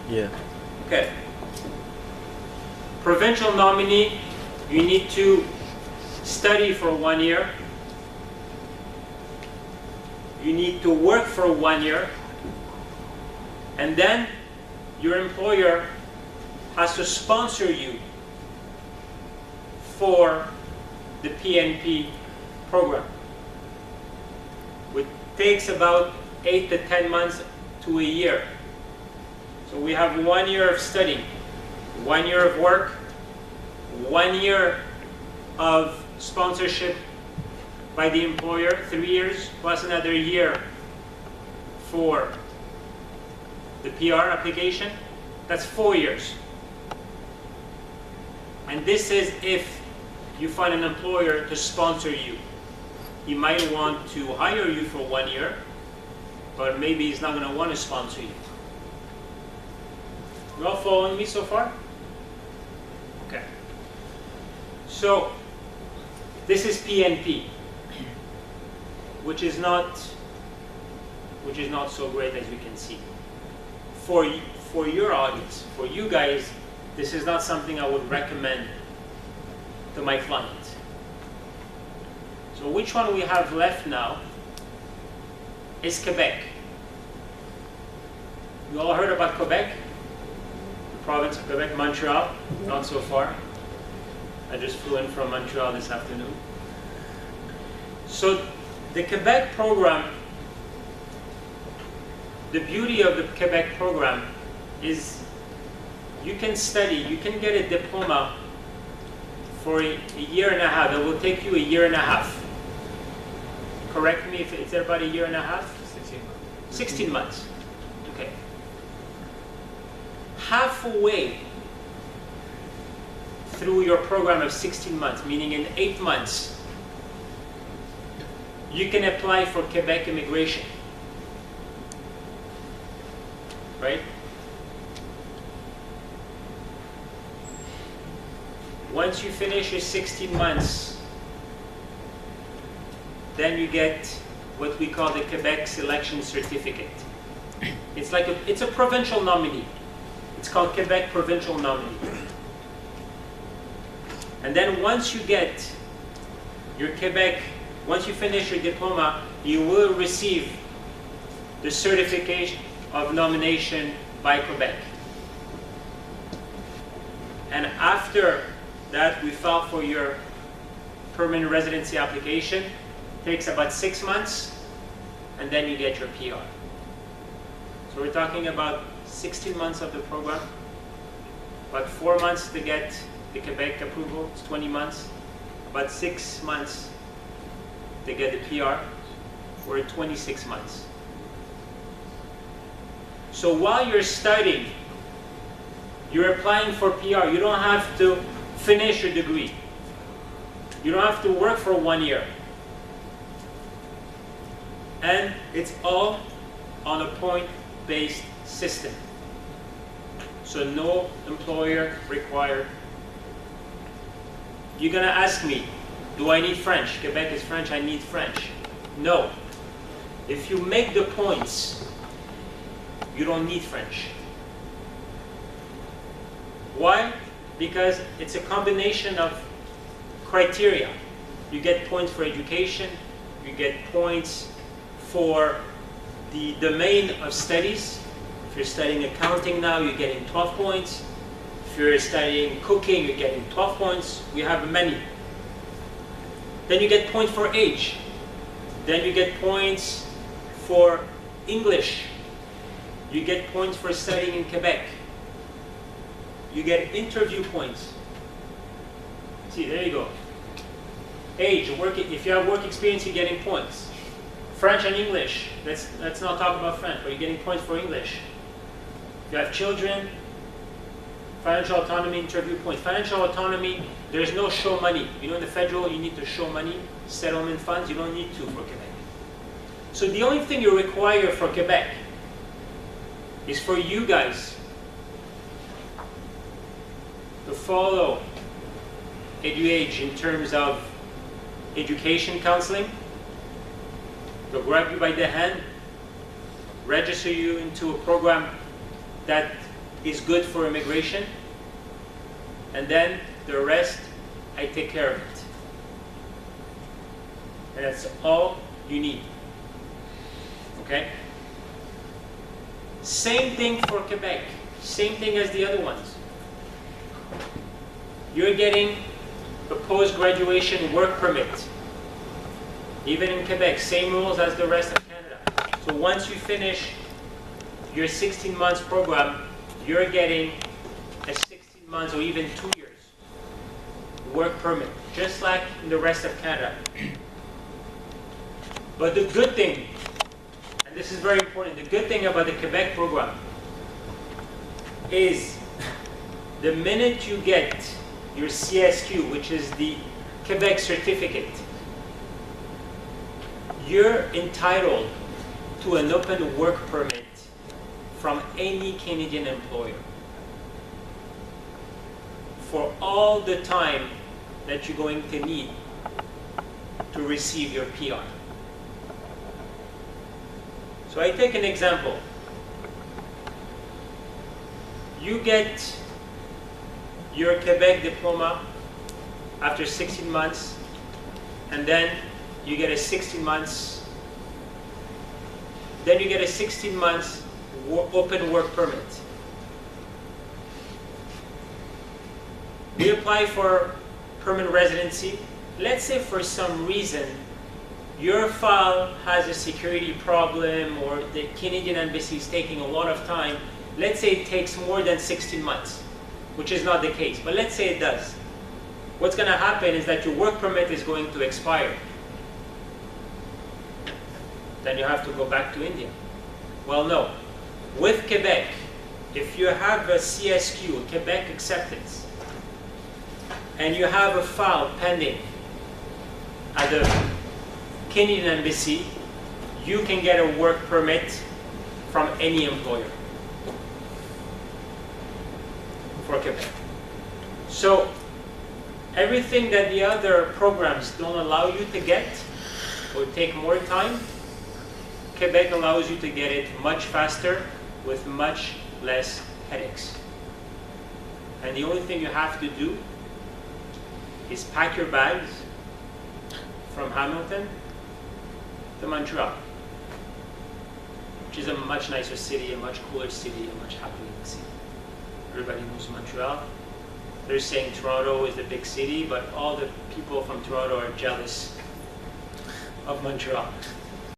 Yeah. Okay. Provincial nominee, you need to study for 1 year. You need to work for 1 year. And then your employer has to sponsor you for the PNP program, which takes about 8 to 10 months to a year. So we have 1 year of study, 1 year of work, 1 year of sponsorship by the employer, 3 years, plus another year for the PR application. That's 4 years. And this is if you find an employer to sponsor you. He might want to hire you for 1 year, but maybe he's not going to want to sponsor you. You all following me so far? Okay. So this is PNP, which is not so great as you can see. For your audience, for you guys, this is not something I would recommend to my clients. So which one we have left now is Quebec. You all heard about Quebec? The province of Quebec, Montreal, not so far. I just flew in from Montreal this afternoon. So the Quebec program, the beauty of the Quebec program is you can study, you can get a diploma for a year and a half. It will take you a year and a half. Correct me if it's about a year and a half? 16 months. 16 months. Okay. Halfway through your program of 16 months, meaning in 8 months, you can apply for Quebec immigration. Right? Once you finish your 16 months, then you get what we call the Quebec Selection Certificate. It's a provincial nominee. It's called Quebec Provincial Nominee. And then once you get your Quebec, once you finish your diploma, you will receive the certification of nomination by Quebec. And after that, we file for your permanent residency application. It takes about 6 months, and then you get your PR. So we're talking about 16 months of the program, about 4 months to get the Quebec approval, it's 20 months, about 6 months to get the PR, we're at 26 months. So while you're studying, you're applying for PR, you don't have to finish your degree. You don't have to work for 1 year. And it's all on a point-based system. So no employer required. You're gonna ask me, do I need French? Quebec is French, I need French. No. If you make the points, you don't need French. Why? Because it's a combination of criteria. You get points for education, you get points for the domain of studies. If you're studying accounting now, you're getting 12 points. If you're studying cooking, you're getting 12 points. We have many. Then you get points for age. Then you get points for English. You get points for studying in Quebec. You get interview points. See, there you go. Age, work, if you have work experience, you're getting points. French and English, let's not talk about French, but you're getting points for English. If you have children, financial autonomy, interview points. Financial autonomy, there's no show money. You know, in the federal, you need to show money, settlement funds, you don't need to for Quebec. So the only thing you require for Quebec is for you guys to follow EduAge in terms of education counseling. They'll grab you by the hand, register you into a program that is good for immigration, and then the rest, I take care of it. And that's all you need. Okay? Same thing for Quebec. Same thing as the other ones. You're getting a post-graduation work permit. Even in Quebec, same rules as the rest of Canada. So once you finish your 16 months program, you're getting a 16 months or even 2 years work permit, just like in the rest of Canada. But the good thing, and this is very important, the good thing about the Quebec program is the minute you get your CSQ, which is the Quebec certificate, you're entitled to an open work permit from any Canadian employer for all the time that you're going to need to receive your PR. So I take an example. You get your Quebec diploma after 16 months, and then you get a 16 months open work permit. We apply for permanent residency. Let's say for some reason your file has a security problem or the Canadian embassy is taking a lot of time. Let's say it takes more than 16 months, which is not the case, but let's say it does. What's going to happen is that your work permit is going to expire. Then you have to go back to India. Well, no. With Quebec, if you have a CSQ, Quebec acceptance, and you have a file pending at the Canadian embassy, you can get a work permit from any employer for Quebec. So everything that the other programs don't allow you to get or take more time, Quebec allows you to get it much faster with much less headaches. And the only thing you have to do is pack your bags from Hamilton to Montreal, which is a much nicer city, a much cooler city, a much happier city. Everybody knows Montreal. They're saying Toronto is the big city, but all the people from Toronto are jealous of Montreal.